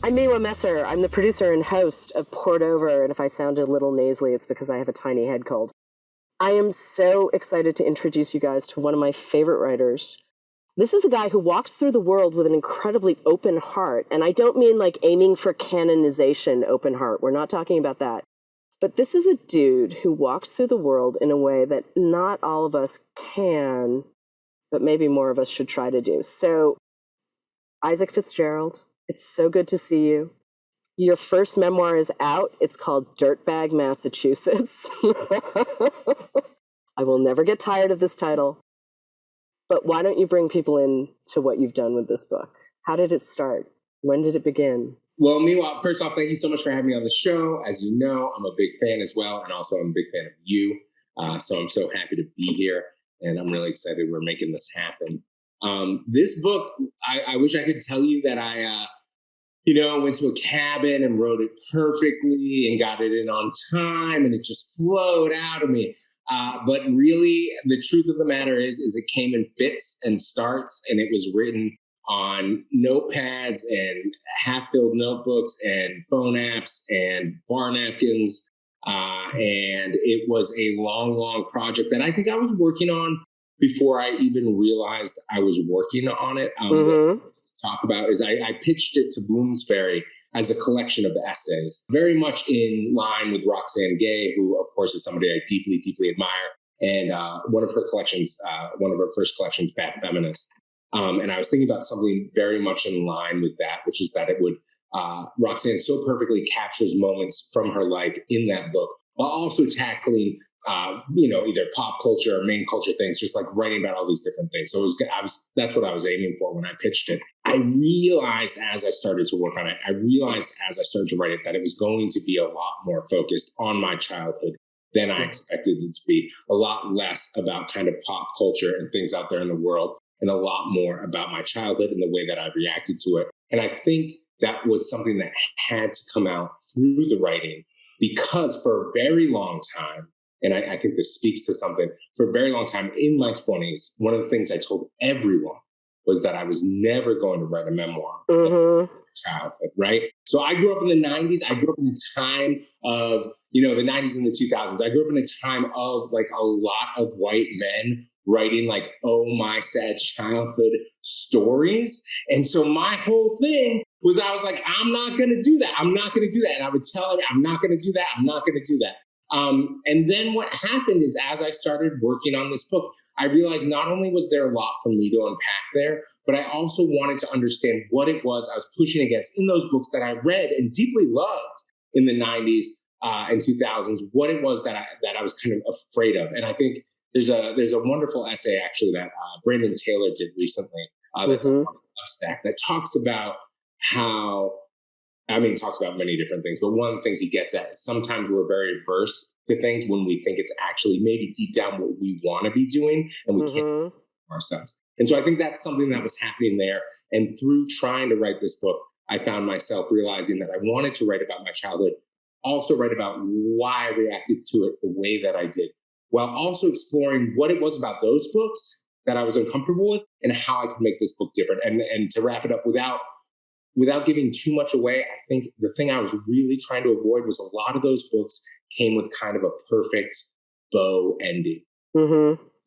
I'm Miwa Messer. I'm the producer and host of Poured Over, and if I sound a little nasally, it's because I have a tiny head cold. I am so excited to introduce you guys to one of my favorite writers. This is a guy who walks through the world with an incredibly open heart, and I don't mean like aiming for canonization open heart. We're not talking about that. But this is a dude who walks through the world in a way that not all of us can, but maybe more of us should try to do. So, Isaac Fitzgerald, it's so good to see you. Your first memoir is out. It's called Dirtbag Massachusetts. I will never get tired of this title. But why don't you bring people in to what you've done with this book? How did it start? When did it begin? Well, Miwa, first off, thank you so much for having me on the show. As you know, I'm a big fan as well, and also I'm a big fan of you. So I'm so happy to be here, and I'm really excited we're making this happen. This book, I wish I could tell you that I went to a cabin and wrote it perfectly and got it in on time and it just flowed out of me. But really, the truth of the matter is it came in fits and starts, and it was written on notepads and half-filled notebooks and phone apps and bar napkins. And it was a long, long project that I think I was working on before I even realized I was working on it. Talk about is I pitched it to Bloomsbury as a collection of essays, very much in line with Roxane Gay, who of course is somebody I deeply, deeply admire. And one of her first collections, Bad Feminist. And I was thinking about something very much in line with that, which is that it would, Roxane so perfectly captures moments from her life in that book, while also tackling either pop culture or main culture things, just like writing about all these different things. So that's what I was aiming for when I pitched it. I realized as I started to work on it, as I started to write it, that it was going to be a lot more focused on my childhood than I expected it to be. A lot less about kind of pop culture and things out there in the world, and a lot more about my childhood and the way that I reacted to it. And I think that was something that had to come out through the writing, because for a very long time, and I think this speaks to something, for a very long time in my 20s, one of the things I told everyone was that I was never going to write a memoir of childhood, right? So I grew up in the 90s. I grew up in the time of, the 90s and the 2000s. I grew up in a time of like a lot of white men writing like, oh, my sad childhood stories. And so my whole thing was, I was like, I'm not going to do that. I'm not going to do that. And I would tell everyone, I'm not going to do that. I'm not going to do that. And then what happened is, as I started working on this book, I realized not only was there a lot for me to unpack there, but I also wanted to understand what it was I was pushing against in those books that I read and deeply loved in the 90s and 2000s, what it was that I was kind of afraid of. And I think there's a wonderful essay actually that Brandon Taylor did recently that's on Substack that talks about talks about many different things, but one of the things he gets at is sometimes we're very averse to things when we think it's actually maybe deep down what we want to be doing, and we can't ourselves. And so I think that's something that was happening there. And through trying to write this book, I found myself realizing that I wanted to write about my childhood, also write about why I reacted to it the way that I did, while also exploring what it was about those books that I was uncomfortable with and how I could make this book different. And to wrap it up without giving too much away, I think the thing I was really trying to avoid was a lot of those books came with kind of a perfect bow ending.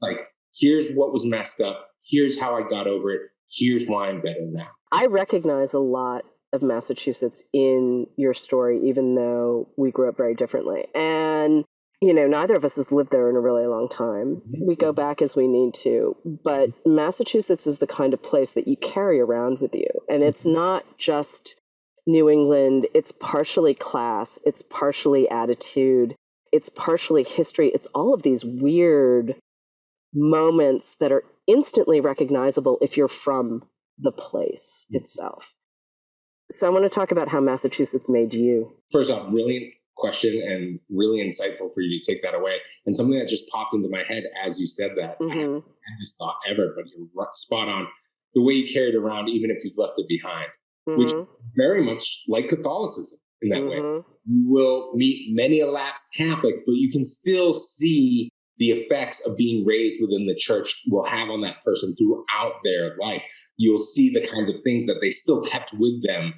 Like, here's what was messed up. Here's how I got over it. Here's why I'm better now. I recognize a lot of Massachusetts in your story, even though we grew up very differently. And neither of us has lived there in a really long time. We go back as we need to, but Massachusetts is the kind of place that you carry around with you. And it's not just New England. It's partially class. It's partially attitude. It's partially history. It's all of these weird moments that are instantly recognizable if you're from the place itself. So I want to talk about how Massachusetts made you. First off, brilliant question and really insightful for you to take that away. And something that just popped into my head as you said that, I hadn't had this thought ever, but you're spot on. The way you carry it around, even if you've left it behind, which is very much like Catholicism in that way. You will meet many a lapsed Catholic, but you can still see the effects of being raised within the church will have on that person throughout their life. You'll see the kinds of things that they still kept with them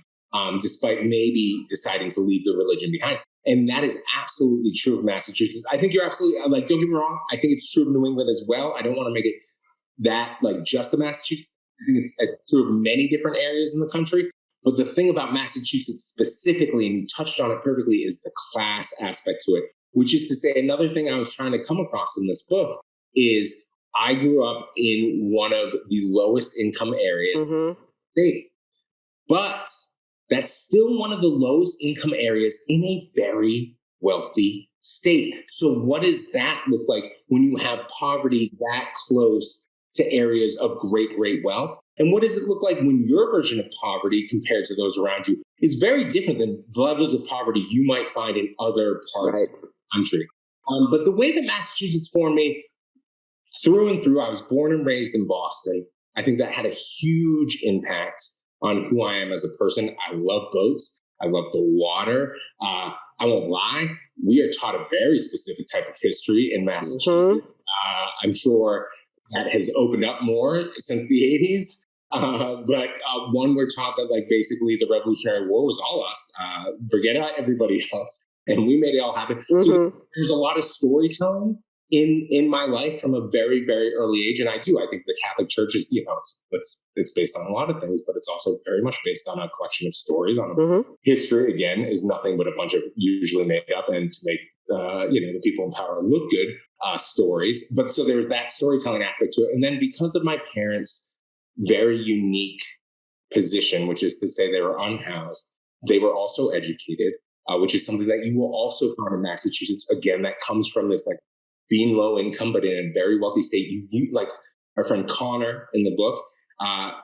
despite maybe deciding to leave the religion behind. And that is absolutely true of Massachusetts. I think you're absolutely, like, don't get me wrong. I think it's true of New England as well. I don't want to make it that like just the Massachusetts. I think it's true of many different areas in the country. But the thing about Massachusetts specifically, and you touched on it perfectly, is the class aspect to it, which is to say, another thing I was trying to come across in this book is I grew up in one of the lowest income areas of the state. But that's still one of the lowest income areas in a very wealthy state. So what does that look like when you have poverty that close to areas of great, great wealth? And what does it look like when your version of poverty compared to those around you is very different than the levels of poverty you might find in other parts of the country? But the way that Massachusetts formed me through and through, I was born and raised in Boston. I think that had a huge impact on who I am as a person. I love boats. I love the water. I won't lie. We are taught a very specific type of history in Massachusetts. I'm sure that has opened up more since the 80s. But one, we're taught that like basically the Revolutionary War was all us. Forget everybody else. And we made it all happen. So there's a lot of storytelling in my life from a very, very early age. And I think the Catholic Church is, it's based on a lot of things, but it's also very much based on a collection of stories. History, again, is nothing but a bunch of usually made up and to make, the people in power look good stories. But so there's that storytelling aspect to it. And then because of my parents' very unique position, which is to say they were unhoused, they were also educated, which is something that you will also find in Massachusetts. Again, that comes from this like being low income, but in a very wealthy state. You like our friend Connor in the book,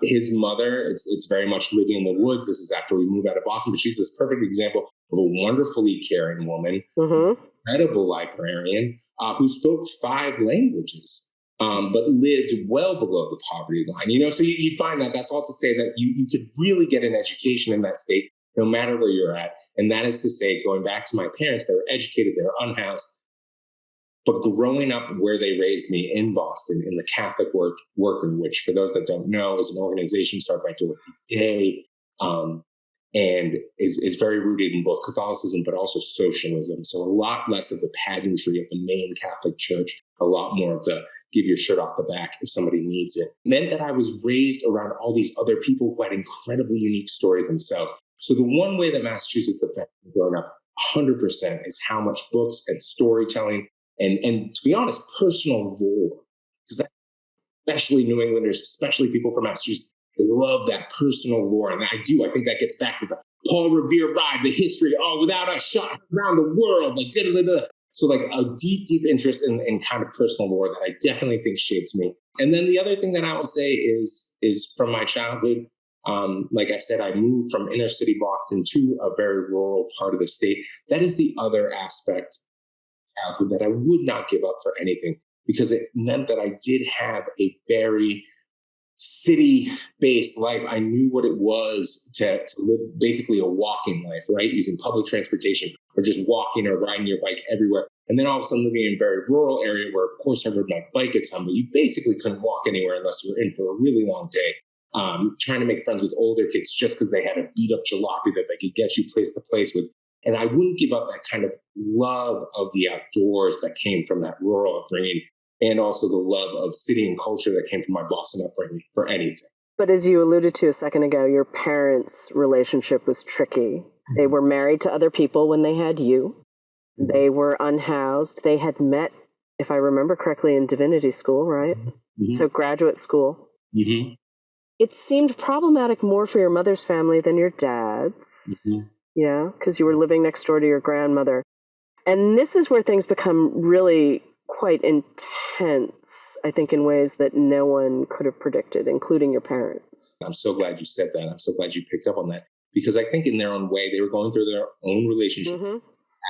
his mother, it's very much living in the woods. This is after we moved out of Boston, but she's this perfect example of a wonderfully caring woman, incredible librarian, who spoke 5 languages, but lived well below the poverty line. So you'd find that that's all to say that you could really get an education in that state, no matter where you're at. And that is to say, going back to my parents, they were educated, they were unhoused. But growing up where they raised me in Boston, in the Catholic Worker, which for those that don't know is an organization started by Dorothy Day, and is very rooted in both Catholicism but also socialism. So a lot less of the pageantry of the main Catholic Church, a lot more of the give your shirt off the back if somebody needs it. Meant that I was raised around all these other people who had incredibly unique stories themselves. So the one way that Massachusetts affected me growing up 100% is how much books and storytelling and to be honest, personal lore, because especially New Englanders, especially people from Massachusetts, they love that personal lore. And I think that gets back to the Paul Revere ride, the history, without us shot around the world, like da-da-da-da. So like a deep, deep interest in kind of personal lore that I definitely think shaped me. And then the other thing that I will say is from my childhood, like I said, I moved from inner city Boston to a very rural part of the state. That is the other aspect childhood that I would not give up for anything, because it meant that I did have a very city-based life. I knew what it was to live basically a walking life, right? Using public transportation or just walking or riding your bike everywhere. And then all of a sudden living in a very rural area where, of course, I rode my bike a ton, but you basically couldn't walk anywhere unless you were in for a really long day. Trying to make friends with older kids just because they had a beat up jalopy that they could get you place to place with. And I wouldn't give up that kind of love of the outdoors that came from that rural upbringing, and also the love of city and culture that came from my Boston upbringing for anything. But as you alluded to a second ago, your parents' relationship was tricky. They were married to other people when they had you. They were unhoused. They had met, if I remember correctly, in divinity school, right? So graduate school. It seemed problematic more for your mother's family than your dad's. Yeah, because you were living next door to your grandmother. And this is where things become really quite intense, I think, in ways that no one could have predicted, including your parents. I'm so glad you said that. I'm so glad you picked up on that, because I think in their own way, they were going through their own relationship.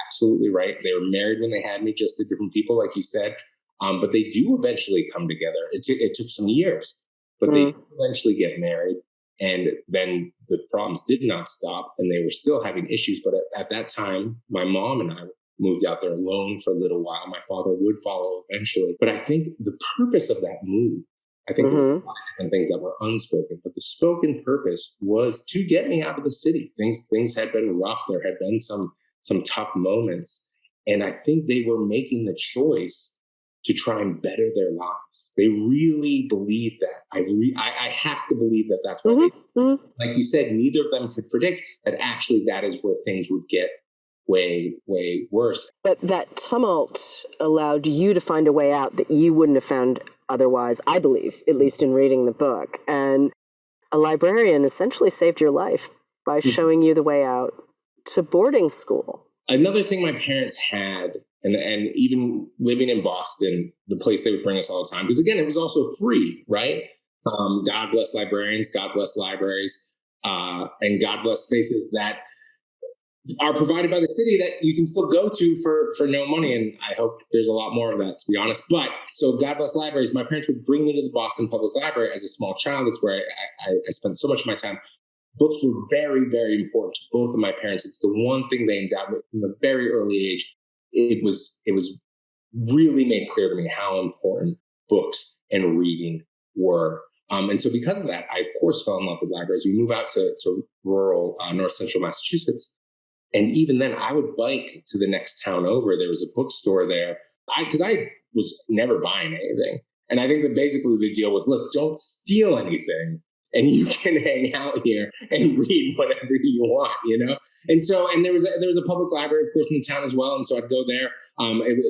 Absolutely right. They were married when they had me, just to different people, like you said. But they do eventually come together. It took some years, but they eventually get married. And then the problems did not stop, and they were still having issues. But at that time, my mom and I moved out there alone for a little while. My father would follow eventually. But I think the purpose of that move I think there were a lot of different things that were unspoken, but the spoken purpose was to get me out of the city. Things had been rough. There had been some tough moments. And I think they were making the choice to try and better their lives. They really believed that. I have to believe that that's what like you said, neither of them could predict that actually that is where things would get way, way worse. But that tumult allowed you to find a way out that you wouldn't have found otherwise, I believe, at least in reading the book. And a librarian essentially saved your life by showing you the way out to boarding school. Another thing my parents had, and even living in Boston, the place they would bring us all the time, because again, it was also free, right? God bless librarians, God bless libraries, and God bless spaces that are provided by the city that you can still go to for no money. And I hope there's a lot more of that, to be honest. But so God bless libraries. My parents would bring me to the Boston Public Library as a small child. It's where I spent so much of my time. Books were very, very important to both of my parents. It's the one thing they endowed me from a very early age. It was really made clear to me how important books and reading were. And so because of that, I, of course, fell in love with libraries. We moved out to rural north central Massachusetts. And even then, I would bike to the next town over. There was a bookstore there. Because I was never buying anything. And I think that basically the deal was, look, don't steal anything. And you can hang out here and read whatever you want, you know? And so, and there was a public library, of course, in the town as well. And so I'd go there. It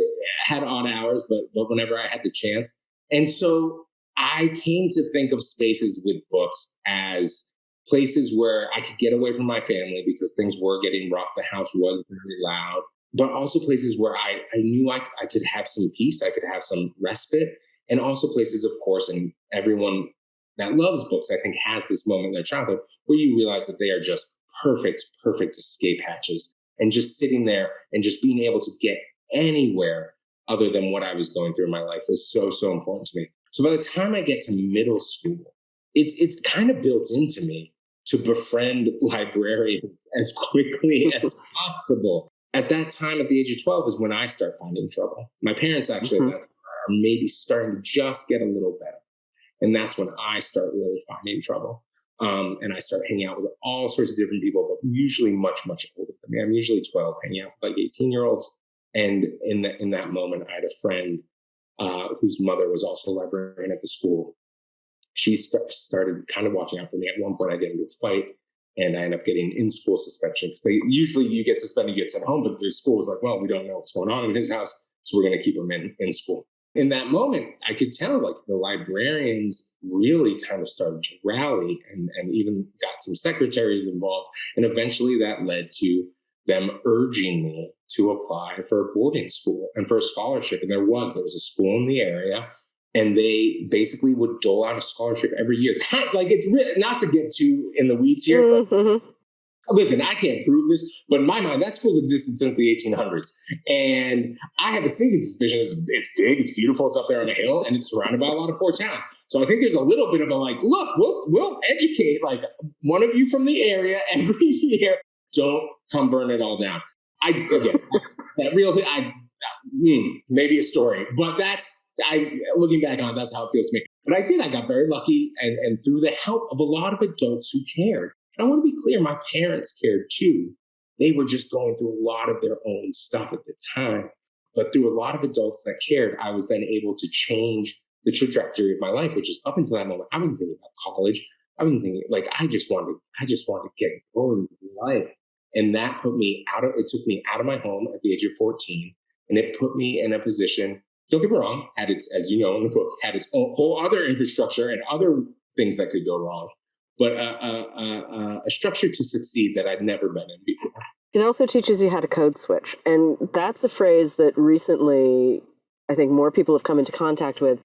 had odd hours, but whenever I had the chance. And so I came to think of spaces with books as places where I could get away from my family because things were getting rough. The house was very loud, but also places where I knew I could have some peace. I could have some respite. And also places, of course, and everyone that loves books, I think, has this moment in their childhood where you realize that they are just perfect escape hatches. And just sitting there and just being able to get anywhere other than what I was going through in my life was so, so important to me. So by the time I get to middle school, it's kind of built into me to befriend librarians as quickly as possible. At that time, at the age of 12, is when I start finding trouble. My parents actually at that time are maybe starting to just get a little better. And that's when I start really finding trouble. And I start hanging out with all sorts of different people, but usually much, much older than me. I'm usually 12, hanging out with like 18-year-olds. And in that moment, I had a friend whose mother was also a librarian at the school. She started kind of watching out for me. At one point, I get into a fight, and I end up getting in-school suspension. Because usually you get suspended, you get sent home, but the school was like, well, we don't know what's going on in his house, so we're going to keep him in school. In that moment, I could tell like the librarians really kind of started to rally and even got some secretaries involved. And eventually that led to them urging me to apply for a boarding school and for a scholarship. And there was a school in the area, and they basically would dole out a scholarship every year. Kind of like, it's not to get too in the weeds here, but listen, I can't prove this, but in my mind, that school's existed since the 1800s. And I have a sneaking suspicion it's big, it's beautiful, it's up there on a hill, and it's surrounded by a lot of poor towns. So I think there's a little bit of a like, look, we'll educate like one of you from the area every year. Don't come burn it all down. Maybe a story, but looking back on it, that's how it feels to me. But I got very lucky, and through the help of a lot of adults who cared. I want to be clear, my parents cared too. They were just going through a lot of their own stuff at the time. But through a lot of adults that cared, I was then able to change the trajectory of my life, which is up until that moment, I wasn't thinking about college. I wasn't thinking, like, I just wanted to get going in life. And that took me out of my home at the age of 14. And it put me in a position, don't get me wrong, as you know in the book, had its own whole other infrastructure and other things that could go wrong. But a structure to succeed that I'd never been in before. It also teaches you how to code switch. And that's a phrase that recently I think more people have come into contact with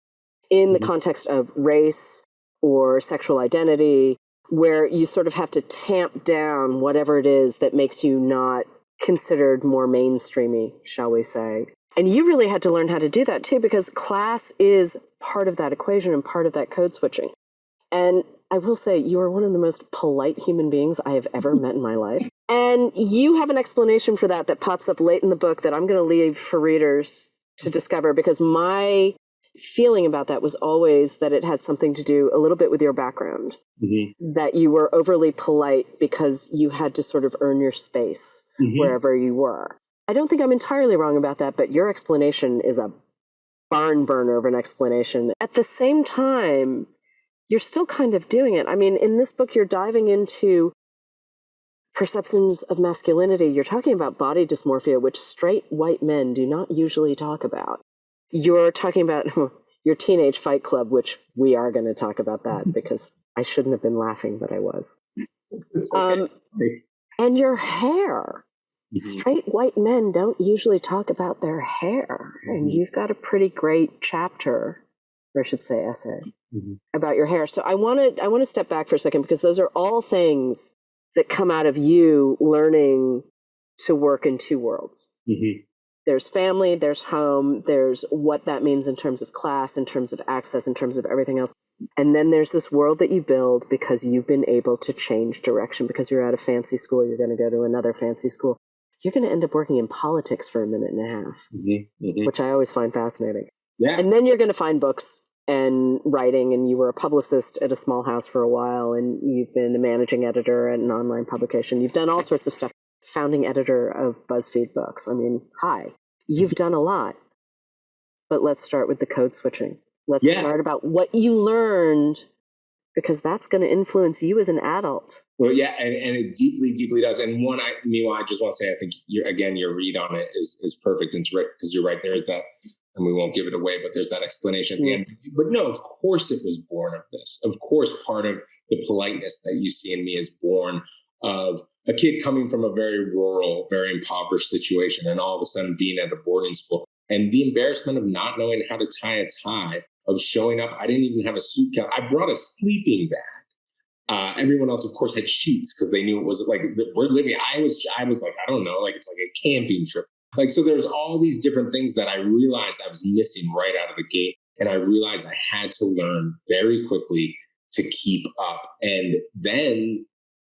in the context of race or sexual identity, where you sort of have to tamp down whatever it is that makes you not considered more mainstreamy, shall we say. And you really had to learn how to do that too, because class is part of that equation and part of that code switching. And I will say, you are one of the most polite human beings I have ever met in my life. And you have an explanation for that pops up late in the book that I'm going to leave for readers to discover, because my feeling about that was always that it had something to do a little bit with your background, that you were overly polite because you had to sort of earn your space wherever you were. I don't think I'm entirely wrong about that, but your explanation is a barn burner of an explanation. At the same time, you're still kind of doing it. I mean, in this book, you're diving into perceptions of masculinity. You're talking about body dysmorphia, which straight white men do not usually talk about. You're talking about your teenage fight club, which we are going to talk about that because I shouldn't have been laughing, but I was. Okay. And your hair. Straight white men don't usually talk about their hair. And you've got a pretty great chapter, or I should say essay, about your hair. So I want to step back for a second because those are all things that come out of you learning to work in two worlds. There's family, there's home, there's what that means in terms of class, in terms of access, in terms of everything else. And then there's this world that you build because you've been able to change direction, because you're at a fancy school, you're going to go to another fancy school. You're going to end up working in politics for a minute and a half, which I always find fascinating. Yeah. And then you're going to find books and writing, and you were a publicist at a small house for a while, and you've been a managing editor at an online publication. You've done all sorts of stuff. Founding editor of BuzzFeed Books. I mean, hi, you've done a lot. But let's start with the code switching. Let's start about what you learned, because that's going to influence you as an adult. Well, yeah, and it deeply, deeply does. And one, Miwa, I just want to say, I think, your read on it is perfect and terrific, because you're right, there's that, and we won't give it away, but there's that explanation at the end. But no, of course it was born of this. Of course, part of the politeness that you see in me is born of a kid coming from a very rural, very impoverished situation, and all of a sudden being at a boarding school, and the embarrassment of not knowing how to tie a tie, of showing up. I didn't even have a suit. I brought a sleeping bag. Everyone else, of course, had sheets because they knew it was like, we're living. I was like, I don't know, like it's like a camping trip. Like, so there's all these different things that I realized I was missing right out of the gate. And I realized I had to learn very quickly to keep up. And then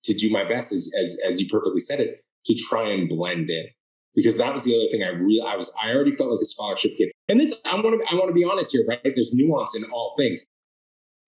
to do my best, as you perfectly said it, to try and blend in, because that was the other thing. I already felt like a scholarship kid. And this, I want to be honest here, right? There's nuance in all things.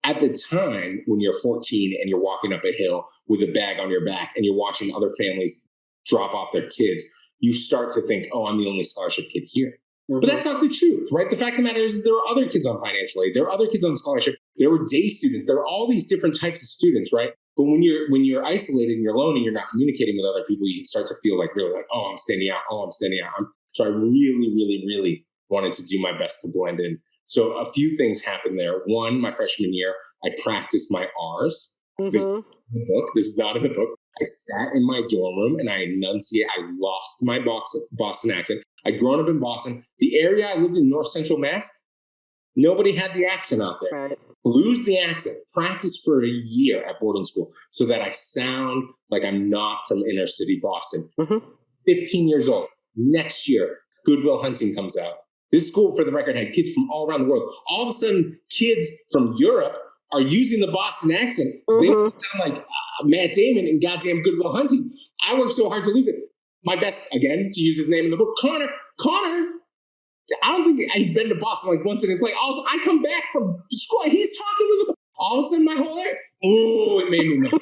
At the time when you're 14 and you're walking up a hill with a bag on your back and you're watching other families drop off their kids, you start to think, oh, I'm the only scholarship kid here. But that's not the truth, right? The fact of the matter is there are other kids on financial aid. There are other kids on scholarship. There were day students. There were all these different types of students, right? But when you're isolated and you're alone and you're not communicating with other people, you start to feel like really like, oh, I'm standing out. Oh, I'm standing out. So I really, really, really wanted to do my best to blend in. So a few things happened there. One, my freshman year, I practiced my R's. This is not in the book. I sat in my dorm room and I enunciated. I lost my Boston accent. I'd grown up in Boston. The area I lived in, North Central Mass, nobody had the accent out there. Right. Lose the accent. Practice for a year at boarding school so that I sound like I'm not from inner city Boston. 15 years old. Next year, Good Will Hunting comes out. This school, for the record, had kids from all around the world. All of a sudden, kids from Europe are using the Boston accent. So they sound like Matt Damon in goddamn Good Will Hunting. I worked so hard to lose it. My best, again, to use his name in the book, Connor. I don't think I've been to Boston like once in his life. Also, I come back from school, he's talking with him. All of a sudden, my whole area, it made me mad.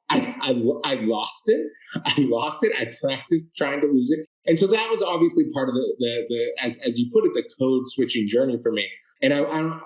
I lost it. I practiced trying to lose it. And so that was obviously part of the as you put it, the code switching journey for me. And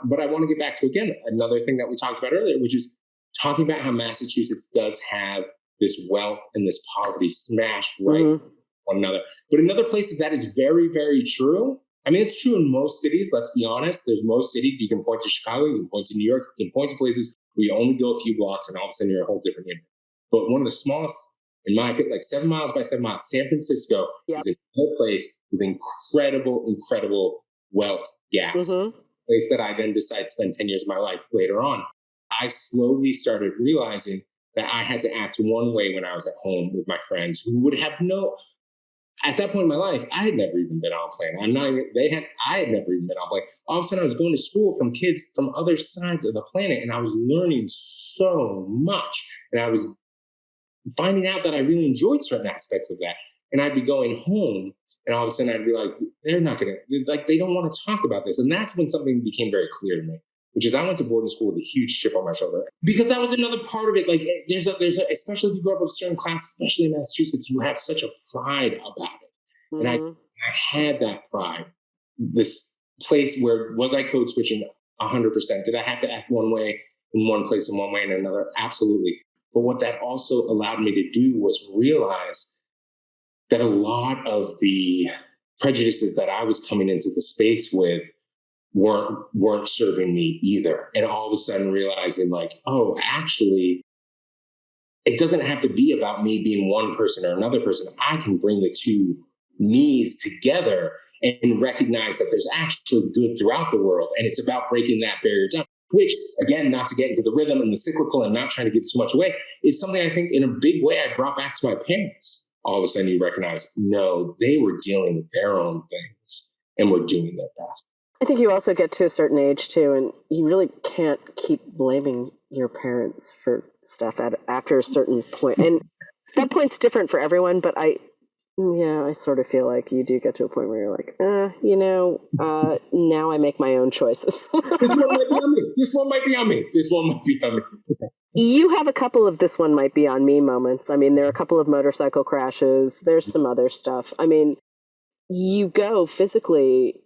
but I want to get back to, again, another thing that we talked about earlier, which is talking about how Massachusetts does have this wealth and this poverty smashed right one another. But another place that is very, very true. I mean, it's true in most cities, let's be honest. There's most cities. You can point to Chicago, you can point to New York, you can point to places where you only go a few blocks and all of a sudden you're a whole different neighborhood. But one of the smallest, in my opinion, like 7 miles by 7 miles, San Francisco is a place with incredible wealth gaps. Place that I then decided to spend 10 years of my life later on. I slowly started realizing that I had to act one way when I was at home with my friends who would have at that point in my life, I had never even been on a plane. I had never even been on a plane. All of a sudden I was going to school from kids from other sides of the planet, and I was learning so much. And I was finding out that I really enjoyed certain aspects of that. And I'd be going home And all of a sudden I realized they're not going to, like, they don't want to talk about this. And that's when something became very clear to me, which is I went to boarding school with a huge chip on my shoulder, because that was another part of it. Like especially if you grow up with a certain class, especially in Massachusetts, you have such a pride about it. And I had that pride. This place where, was I code switching 100%? Did I have to act one way in one place and one way in another? Absolutely. But what that also allowed me to do was realize that a lot of the prejudices that I was coming into the space with weren't serving me either. And all of a sudden realizing, like, oh, actually, it doesn't have to be about me being one person or another person. I can bring the two me's together and recognize that there's actually good throughout the world. And it's about breaking that barrier down, which, again, not to get into the rhythm and the cyclical and not trying to give too much away, is something I think in a big way I brought back to my parents. All of a sudden you recognize, no, they were dealing with their own things and were doing their best. I think you also get to a certain age too, and you really can't keep blaming your parents for stuff after a certain point. And that point's different for everyone, but I sort of feel like you do get to a point where you're like, now I make my own choices. This one might be on me. This one might be on me. You have a couple of this one might be on me moments. I mean, there are a couple of motorcycle crashes. There's some other stuff. I mean, you go physically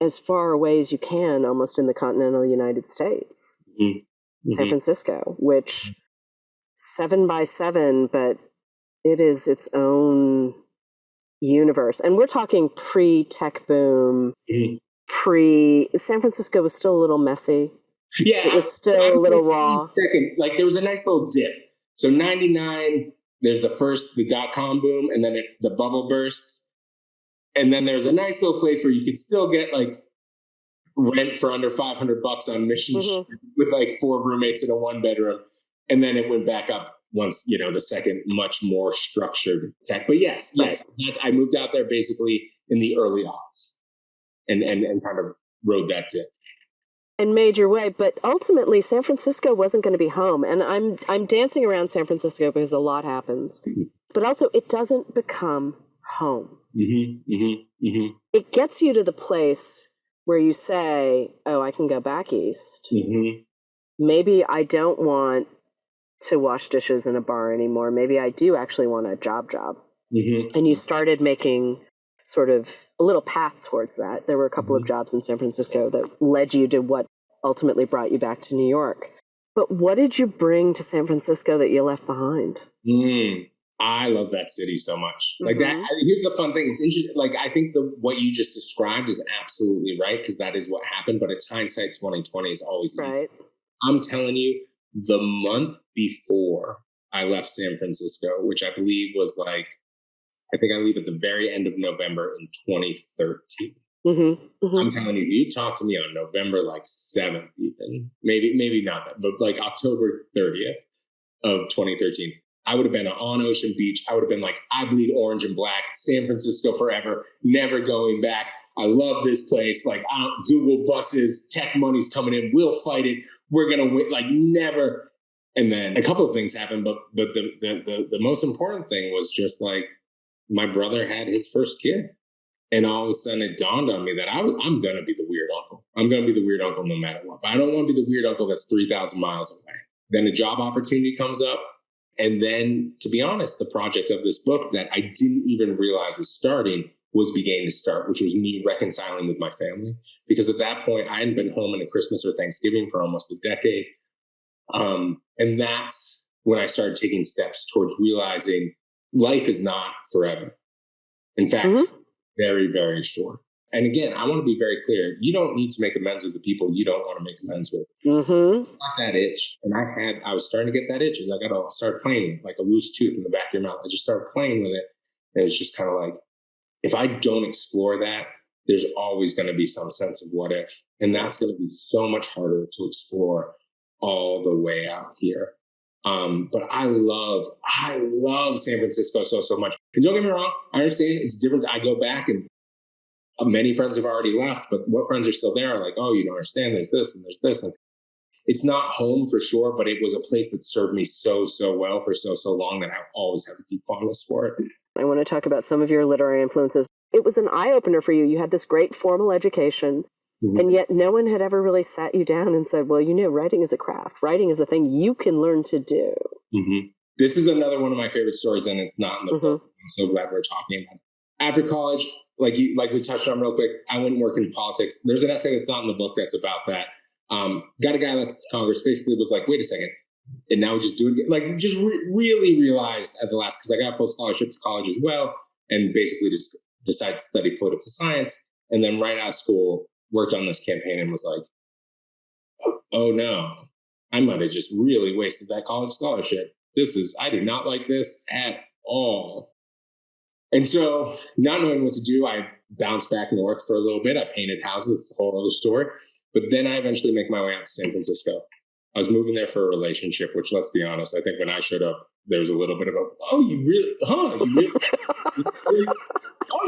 as far away as you can, almost in the continental United States. San Francisco, which 7x7, but it is its own universe. And we're talking pre-tech boom, San Francisco was still a little messy. Yeah. It was still a little raw. Second, like, there was a nice little dip. So 99, there's the dot-com boom, and then the bubble bursts. And then there's a nice little place where you could still get, like, rent for under $500 on Mission Street with, like, 4 roommates in a 1-bedroom. And then it went back up once, the second, much more structured tech. But yes, I moved out there basically in the early aughts and kind of rode that dip. And made your way, but ultimately San Francisco wasn't going to be home. And I'm dancing around San Francisco because a lot happens, but also it doesn't become home. It gets you to the place where you say, oh, I can go back east. Maybe I don't want to wash dishes in a bar anymore. Maybe I do actually want a job. And you started making sort of a little path towards that. There were a couple of jobs in San Francisco that led you to what ultimately brought you back to New York. But what did you bring to San Francisco that you left behind? I love that city so much. Like that. Here's the fun thing. It's interesting. Like, I think what you just described is absolutely right, because that is what happened. But it's hindsight 2020 is always easy. I'm telling you, the month before I left San Francisco, which I believe was like, I think I leave at the very end of November in 2013. I'm telling you, you talk to me on November like 7th, even maybe not that, but like October 30th of 2013, I would have been on Ocean Beach. I would have been like, I bleed orange and black, San Francisco forever, never going back. I love this place. Like, I don't Google buses, tech money's coming in. We'll fight it. We're going to win. Like, never. And then a couple of things happened, but the most important thing was just like, my brother had his first kid. And all of a sudden it dawned on me that I'm going to be the weird uncle. I'm going to be the weird uncle no matter what. But I don't want to be the weird uncle that's 3,000 miles away. Then a job opportunity comes up. And then, to be honest, the project of this book that I didn't even realize was starting was beginning to start, which was me reconciling with my family. Because at that point, I hadn't been home in a Christmas or Thanksgiving for almost a decade. And that's when I started taking steps towards realizing life is not forever. In fact, very, very short. And again, I want to be very clear. You don't need to make amends with the people you don't want to make amends with. Got that itch. And I was starting to get that itch. I got to start playing like a loose tooth in the back of your mouth. I just started playing with it. And it's just kind of like, if I don't explore that, there's always going to be some sense of what if. And that's going to be so much harder to explore all the way out here. But I love San Francisco so much. And don't get me wrong, I understand it's different. I go back and many friends have already left, but what friends are still there are like, oh, you don't understand, there's this and there's this. And it's not home for sure, but it was a place that served me so well for so long that I always have a deep fondness for it. I want to talk about some of your literary influences. it was an eye-opener for you. You had this great formal education, and yet no one had ever really sat you down and said, well, writing is a craft. Writing is a thing you can learn to do. This is another one of my favorite stories, and it's not in the book. I'm so glad we're talking about it. After college, like we touched on real quick, I went and worked in politics. There's an essay that's not in the book that's about that. Got a guy elected to Congress, basically was like, wait a second, and now we just do it again. Like, just really realized at the last, because I got a full scholarship to college as well, and basically just decided to study political science. And then right out of school, worked on this campaign and was like, oh no, I might have just really wasted that college scholarship. I do not like this at all. And so, not knowing what to do, I bounced back north for a little bit. I painted houses. It's a whole other story. But then I eventually make my way out to San Francisco. I was moving there for a relationship, which, let's be honest, I think when I showed up, there was a little bit of you really, oh,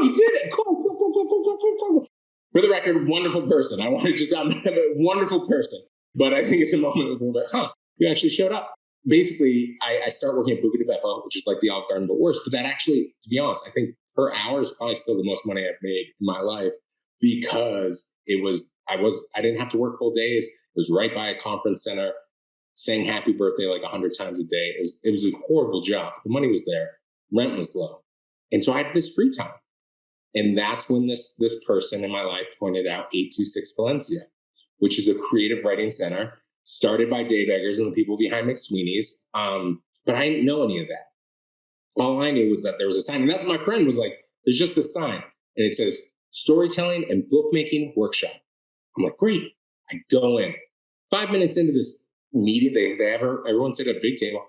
you did it. Cool. For the record, wonderful person. I'm a wonderful person. But I think at the moment it was a little bit, you actually showed up. Basically, I start working at Buca di Beppo, which is like the Olive Garden, but worse. But that actually, to be honest, I think per hour is probably still the most money I've made in my life, because I didn't have to work full days. It was right by a conference center, saying happy birthday like 100 times a day. It was a horrible job. The money was there. Rent was low. And so I had this free time. And that's when this person in my life pointed out 826 Valencia, which is a creative writing center started by day beggars and the people behind McSweeney's. But I didn't know any of that. All I knew was that there was a sign. And that's my friend was like, there's just this sign. And it says, storytelling and bookmaking workshop. I'm like, great. I go in. 5 minutes into this meeting, everyone sit at a big table.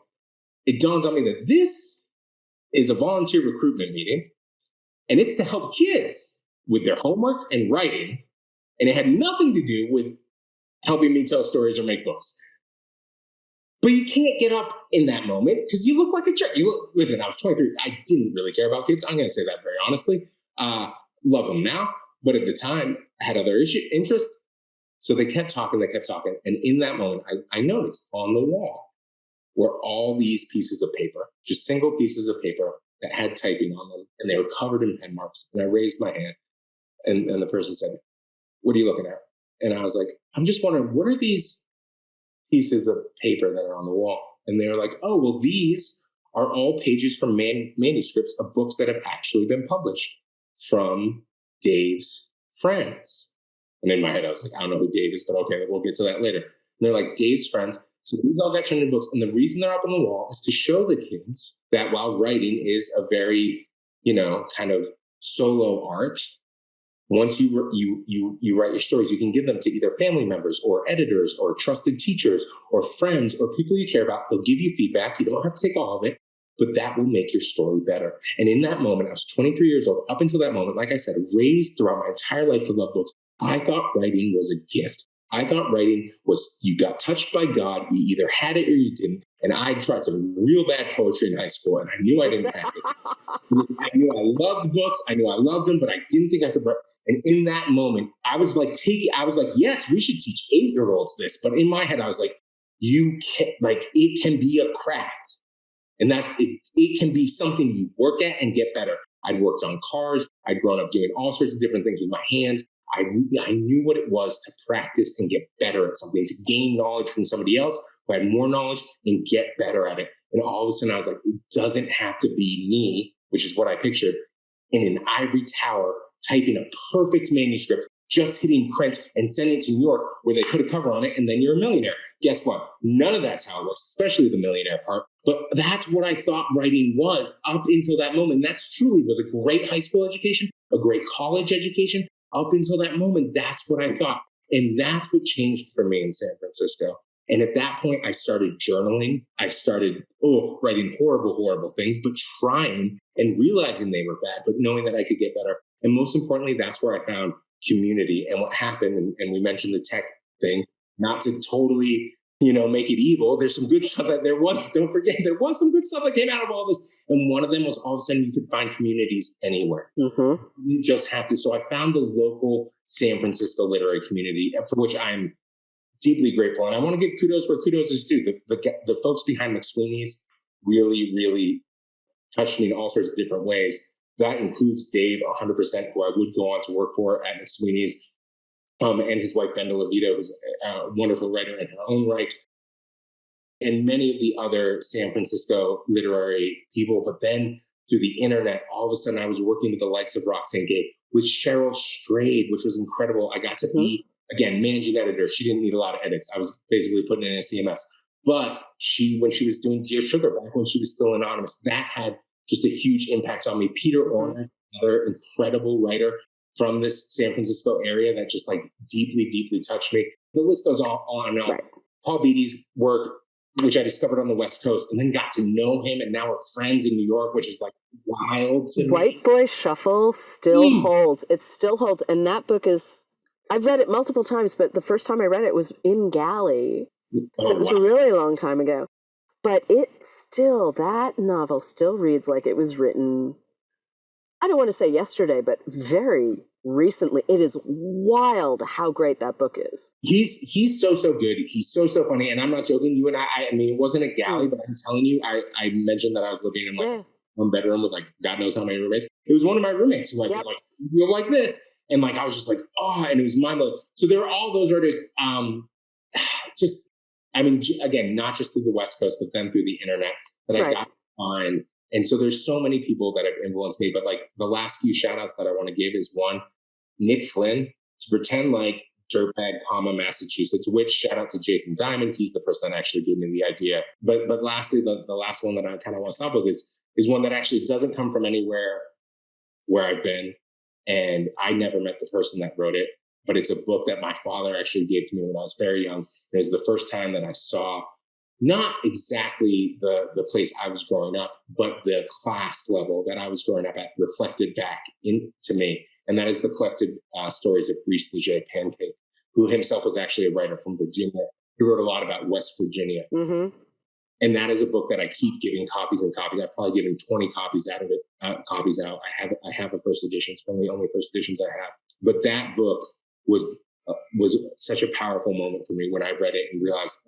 It dawns on me that this is a volunteer recruitment meeting, and it's to help kids with their homework and writing. And it had nothing to do with helping me tell stories or make books. But you can't get up in that moment because you look like a jerk. Listen, I was 23. I didn't really care about kids. I'm going to say that very honestly. Love them now. But at the time, I had other interests. So they kept talking. And in that moment, I noticed on the wall were all these pieces of paper, just single pieces of paper that had typing on them. And they were covered in pen marks. And I raised my hand. And the person said, what are you looking at? And I was like, I'm just wondering, what are these pieces of paper that are on the wall? And they were like, oh, well, these are all pages from manuscripts of books that have actually been published from Dave's friends. And in my head, I was like, I don't know who Dave is, but okay, we'll get to that later. And they're like, Dave's friends. So these all got turned into books. And the reason they're up on the wall is to show the kids that while writing is a very, kind of solo art, once you write your stories, you can give them to either family members or editors or trusted teachers or friends or people you care about. They'll give you feedback. You don't have to take all of it, but that will make your story better. And in that moment, I was 23 years old. Up until that moment, like I said, raised throughout my entire life to love books. I thought writing was a gift. I thought writing was you got touched by God. You either had it or you didn't. And I tried some real bad poetry in high school, and I knew I didn't have it. I knew I loved books. I knew I loved them, but I didn't think I could write. And in that moment, I was like, yes, we should teach 8-year-olds this. But in my head, I was like, it can be a craft. And that's it. It can be something you work at and get better. I'd worked on cars. I'd grown up doing all sorts of different things with my hands. I knew what it was to practice and get better at something, to gain knowledge from somebody else who had more knowledge and get better at it. And all of a sudden I was like, it doesn't have to be me, which is what I pictured, in an ivory tower, typing a perfect manuscript, just hitting print and sending it to New York where they put a cover on it, and then you're a millionaire. Guess what? None of that's how it works, especially the millionaire part. But that's what I thought writing was up until that moment. That's truly with a great high school education, a great college education. Up until that moment, that's what I thought. And that's what changed for me in San Francisco. And at that point, I started journaling. I started writing horrible things, but trying and realizing they were bad, but knowing that I could get better. And most importantly, that's where I found community. And what happened, and we mentioned the tech thing, not to totally, make it evil. There's some good stuff that don't forget, there was some good stuff that came out of all this. And one of them was all of a sudden you could find communities anywhere. Mm-hmm. You just have to. So I found the local San Francisco literary community, for which I'm deeply grateful. And I want to give kudos where kudos is due. The folks behind McSweeney's really, really touched me in all sorts of different ways. That includes Dave, 100%, who I would go on to work for at McSweeney's, and his wife, Brenda Levito, who's a wonderful writer in her own right, and many of the other San Francisco literary people. But then through the internet, all of a sudden I was working with the likes of Roxane Gay, with Cheryl Strayed, which was incredible. I got to be, again, managing editor. She didn't need a lot of edits. I was basically putting it in a CMS. But when she was doing Dear Sugar, back when she was still anonymous, that had just a huge impact on me. Peter Orner, another incredible writer from this San Francisco area that just like deeply, deeply touched me. The list goes on and on. Right. Paul Beatty's work, which I discovered on the West Coast and then got to know him, and now we're friends in New York, which is like wild to White me. Boy Shuffle still holds. It still holds. And that book is, I've read it multiple times, but the first time I read it was in Galley. So it was a really long time ago. But that novel still reads like it was written, I don't want to say yesterday, but very recently. It is wild how great that book is. He's so good. He's so funny. And I'm not joking. You and I mean, it wasn't a Galley, but I'm telling you, I mentioned that I was living in like one bedroom with like God knows how many roommates. It was one of my roommates who was like, you're like this. And like, I was just like, and it was mind blowing. So there are all those writers, again, not just through the West Coast, but then through the internet that I got to find. And so there's so many people that have influenced me, but like the last few shout outs that I want to give is one, Nick Flynn, to pretend like Dirtbag, Massachusetts, which shout out to Jason Diamond. He's the person that actually gave me the idea. But lastly, the last one that I kind of want to stop with is one that actually doesn't come from anywhere where I've been. And I never met the person that wrote it, but it's a book that my father actually gave to me when I was very young. It was the first time that I saw not exactly the place I was growing up, but the class level that I was growing up at reflected back into me. And that is the collected stories of Brice Leger Pancake, who himself was actually a writer from Virginia. He wrote a lot about West Virginia. Mm-hmm. And that is a book that I keep giving copies and copies. I've probably given 20 copies out of it, copies out. I have a first edition. It's one of the only first editions I have. But that book was such a powerful moment for me when I read it and realized,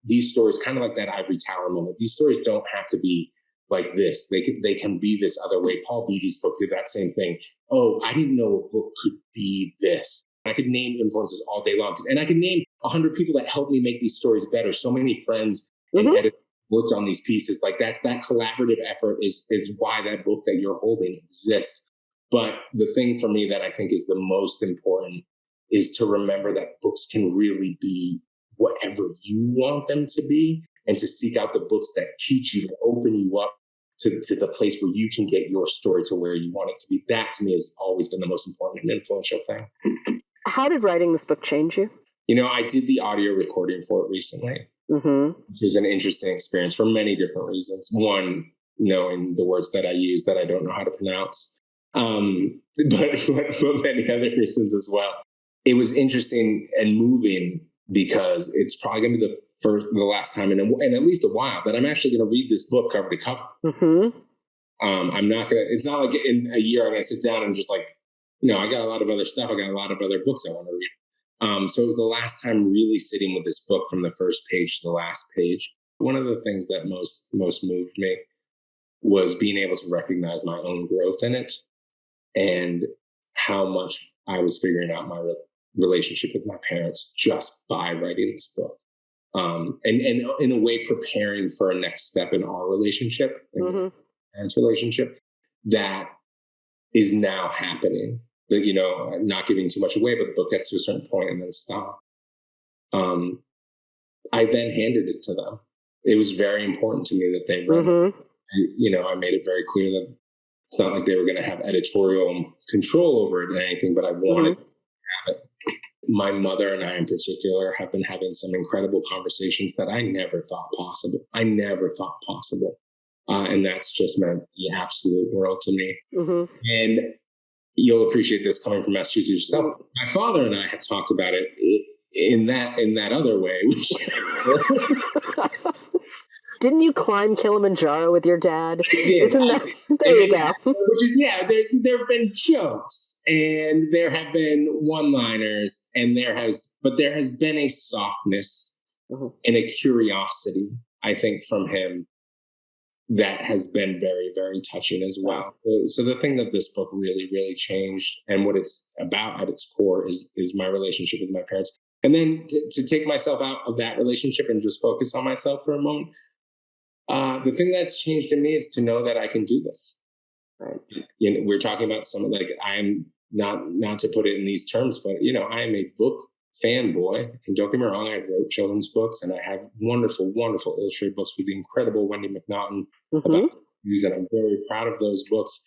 these stories, kind of like that Ivory Tower moment, these stories don't have to be like this. They can be this other way. Paul Beatty's book did that same thing. I didn't know a book could be this. I could name influences all day long. And I could name 100 people that helped me make these stories better. So many friends and editors worked on these pieces. Like that collaborative effort is why that book that you're holding exists. But the thing for me that I think is the most important is to remember that books can really be whatever you want them to be, and to seek out the books that teach you, to open you up to the place where you can get your story to where you want it to be. That to me has always been the most important and influential thing. How did writing this book change you? I did the audio recording for it recently, which is an interesting experience for many different reasons. One, knowing the words that I use that I don't know how to pronounce, but many other reasons as well. It was interesting and moving because it's probably going to be the last time in at least a while that I'm actually going to read this book cover to cover. I'm not going to, it's not like in a year I'm going to sit down and just like, I got a lot of other stuff. I got a lot of other books I want to read. So it was the last time really sitting with this book from the first page to the last page. One of the things that most moved me was being able to recognize my own growth in it and how much I was figuring out my relationship with my parents just by writing this book. And in a way preparing for a next step in our relationship, in parents' relationship, that is now happening. That, not giving too much away, but the book gets to a certain point and then stop. I then handed it to them. It was very important to me that they read it. And, I made it very clear that it's not like they were going to have editorial control over it or anything, but I wanted to have it. My mother and I in particular have been having some incredible conversations that I never thought possible. And that's just meant the absolute world to me. And you'll appreciate this coming from Massachusetts yourself. My father and I have talked about it in that other way. Didn't you climb Kilimanjaro with your dad? I did. There you go. Which is, there have been jokes and there have been one-liners and there has been a softness and a curiosity, I think, from him that has been very, very touching as well. So the thing that this book really, really changed, and what it's about at its core, is my relationship with my parents. And then to take myself out of that relationship and just focus on myself for a moment, the thing that's changed in me is to know that I can do this. Right? We're talking about something like, I'm not to put it in these terms, but I am a book fanboy, and don't get me wrong, I wrote children's books, and I have wonderful, wonderful illustrated books with the incredible Wendy McNaughton about news, and I'm very proud of those books.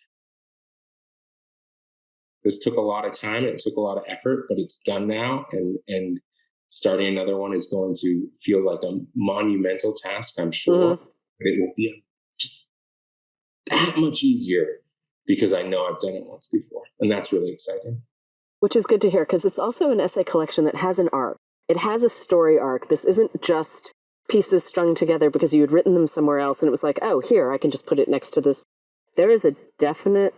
This took a lot of time, and it took a lot of effort, but it's done now, and starting another one is going to feel like a monumental task, I'm sure, but it will be just that much easier because I know I've done it once before, and that's really exciting. Which is good to hear, because it's also an essay collection that has an arc. It has a story arc. This isn't just pieces strung together because you had written them somewhere else and it was like, oh, here, I can just put it next to this. There is a definite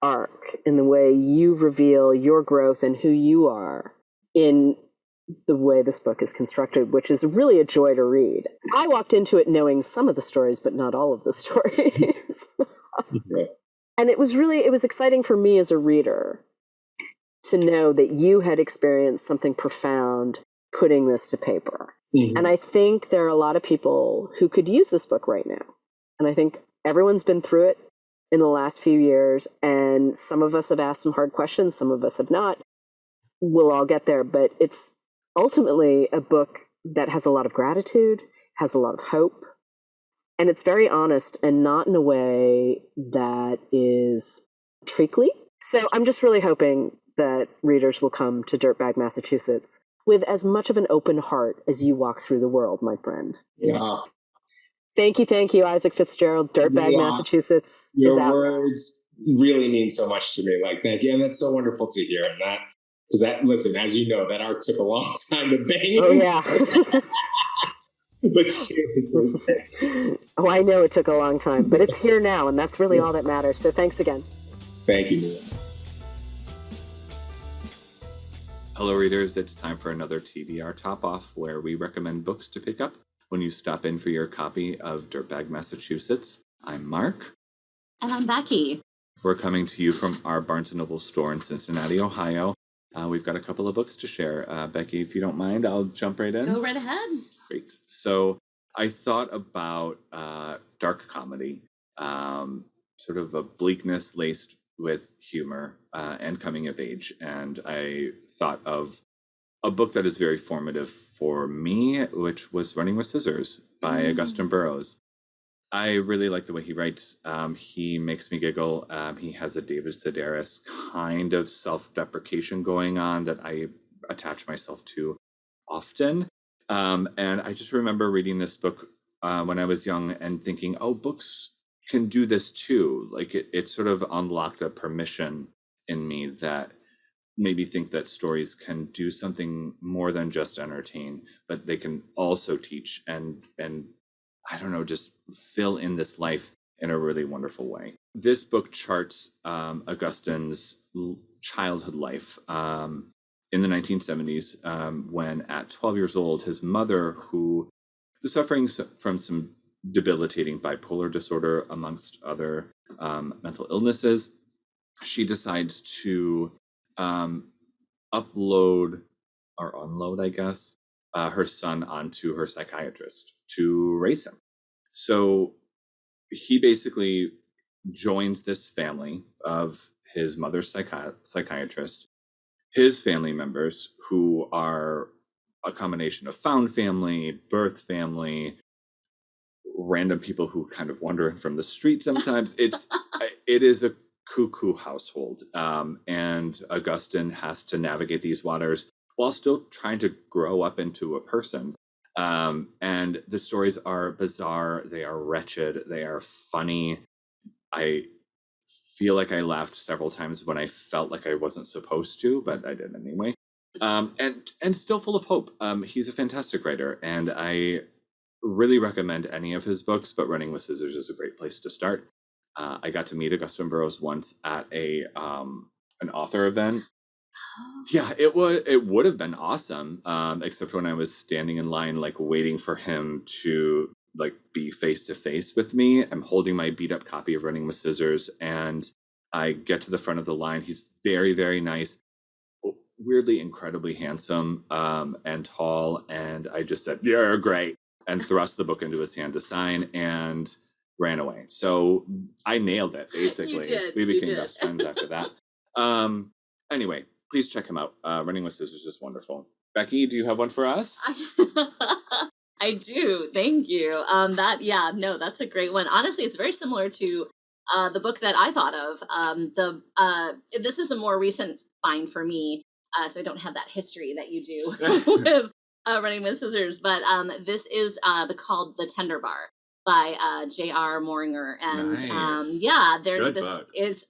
arc in the way you reveal your growth and who you are in the way this book is constructed, which is really a joy to read. I walked into it knowing some of the stories, but not all of the stories. And it was exciting for me as a reader to know that you had experienced something profound putting this to paper. And I think there are a lot of people who could use this book right now. And I think everyone's been through it in the last few years, and some of us have asked some hard questions, some of us have not. We'll all get there, but it's ultimately a book that has a lot of gratitude, has a lot of hope, and it's very honest and not in a way that is treacly. So I'm just really hoping that readers will come to Dirtbag Massachusetts with as much of an open heart as you walk through the world, my friend. Yeah. Thank you, Isaac Fitzgerald. Dirtbag Massachusetts Your is out. words really mean so much to me. Like, thank you. And that's so wonderful to hear. And that, because that, listen, as you know, that arc took a long time to bang. Oh, yeah. But seriously. Oh, I know it took a long time, but it's here now, and that's really all that matters. So thanks again. Thank you, Miwa. Hello, readers. It's time for another TBR Topoff, where we recommend books to pick up when you stop in for your copy of Dirtbag Massachusetts. I'm Marc. And I'm Becky. We're coming to you from our Barnes & Noble store in Cincinnati, Ohio. We've got a couple of books to share. Becky, if you don't mind, I'll jump right in. Go right ahead. Great. So I thought about dark comedy, sort of a bleakness laced with humor and coming of age. And I thought of a book that is very formative for me, which was Running with Scissors by Augustin Burroughs. I really like the way he writes. He makes me giggle. He has a David Sedaris kind of self-deprecation going on that I attach myself to often. And I just remember reading this book when I was young and thinking, oh, books can do this too. Like it sort of unlocked a permission in me that made me think that stories can do something more than just entertain, but they can also teach and I don't know, just fill in this life in a really wonderful way. This book charts Augustin's childhood life in the 1970s when at 12 years old, his mother, who was suffering from some debilitating bipolar disorder, amongst other mental illnesses, she decides to upload or unload, I guess, her son onto her psychiatrist to raise him. So he basically joins this family of his mother's psychiatrist, his family members, who are a combination of found family, birth family, random people who kind of wander in from the street sometimes. It is a cuckoo household, and Augustin has to navigate these waters while still trying to grow up into a person. And the stories are bizarre, they are wretched, they are funny. I feel like I laughed several times when I felt like I wasn't supposed to, but I did anyway. And still full of hope. He's a fantastic writer, and I really recommend any of his books, but Running with Scissors is a great place to start. I got to meet Augustin Burroughs once at an author event. Yeah, it would have been awesome, except when I was standing in line, like waiting for him to like be face to face with me. I'm holding my beat up copy of Running with Scissors, and I get to the front of the line. He's very, very nice, weirdly incredibly handsome, and tall, and I just said, "You're great," and thrust the book into his hand to sign and ran away. So I nailed it, basically. You did. We You became did. best friends after that. Anyway, please check him out. Running with Scissors is wonderful. Becky, do you have one for us? I do. Thank you. That's a great one. Honestly, it's very similar to the book that I thought of. This is a more recent find for me, so I don't have that history that you do with Running with Scissors. But this is called The Tender Bar by J.R. Moringer, and Nice. there. Good book. It's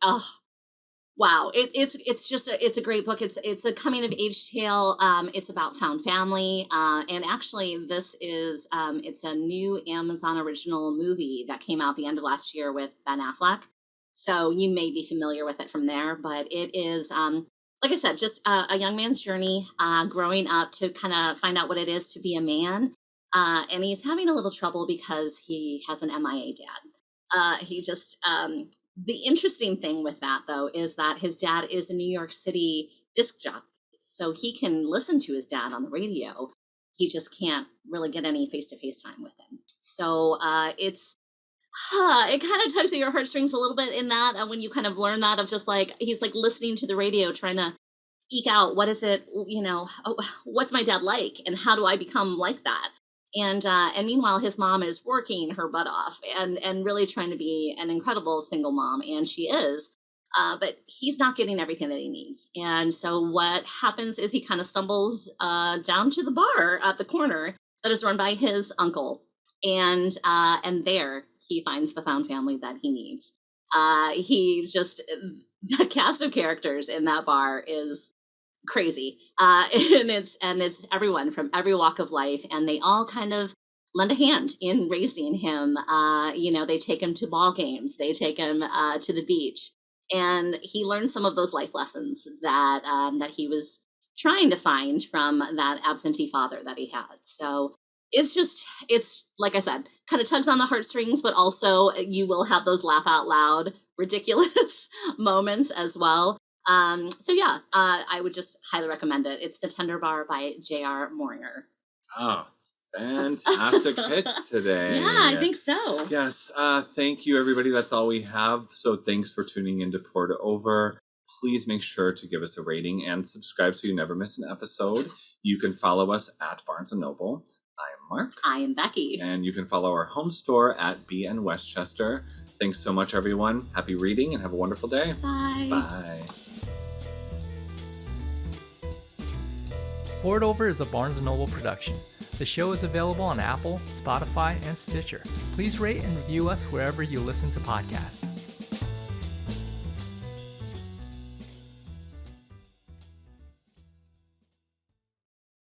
wow, it's just it's a great book. It's a coming of age tale. It's about found family, and actually this is it's a new Amazon original movie that came out the end of last year with Ben Affleck. So you may be familiar with it from there, but it is like I said, just a young man's journey, growing up to kind of find out what it is to be a man, and he's having a little trouble because he has an MIA dad. He just The interesting thing with that, though, is that his dad is a New York City disc jockey. So he can listen to his dad on the radio. He just can't really get any face-to-face time with him. So it kind of tugs at your heartstrings a little bit in that when you kind of learn that of just like, he's like listening to the radio, trying to eke out, what is it, what's my dad like? And how do I become like that? And meanwhile, his mom is working her butt off and really trying to be an incredible single mom, and she is. But he's not getting everything that he needs. And so what happens is he kind of stumbles down to the bar at the corner that is run by his uncle, and there he finds the found family that he needs. The cast of characters in that bar is crazy, and it's everyone from every walk of life, and they all kind of lend a hand in raising him. They take him to ball games, they take him to the beach, and he learns some of those life lessons that he was trying to find from that absentee father that he had. So it's like I said, kind of tugs on the heartstrings, but also you will have those laugh out loud ridiculous moments as well. I would just highly recommend it. It's The Tender Bar by J.R. Moringer. Oh, fantastic picks today. Yeah, I think so. Yes. Thank you, everybody. That's all we have. So thanks for tuning in to Poured Over. Please make sure to give us a rating and subscribe so you never miss an episode. You can follow us at Barnes & Noble. I'm Mark. I am Becky. And you can follow our home store at BN Westchester. Thanks so much, everyone. Happy reading and have a wonderful day. Bye. Bye. Poured Over is a Barnes & Noble production. The show is available on Apple, Spotify, and Stitcher. Please rate and review us wherever you listen to podcasts.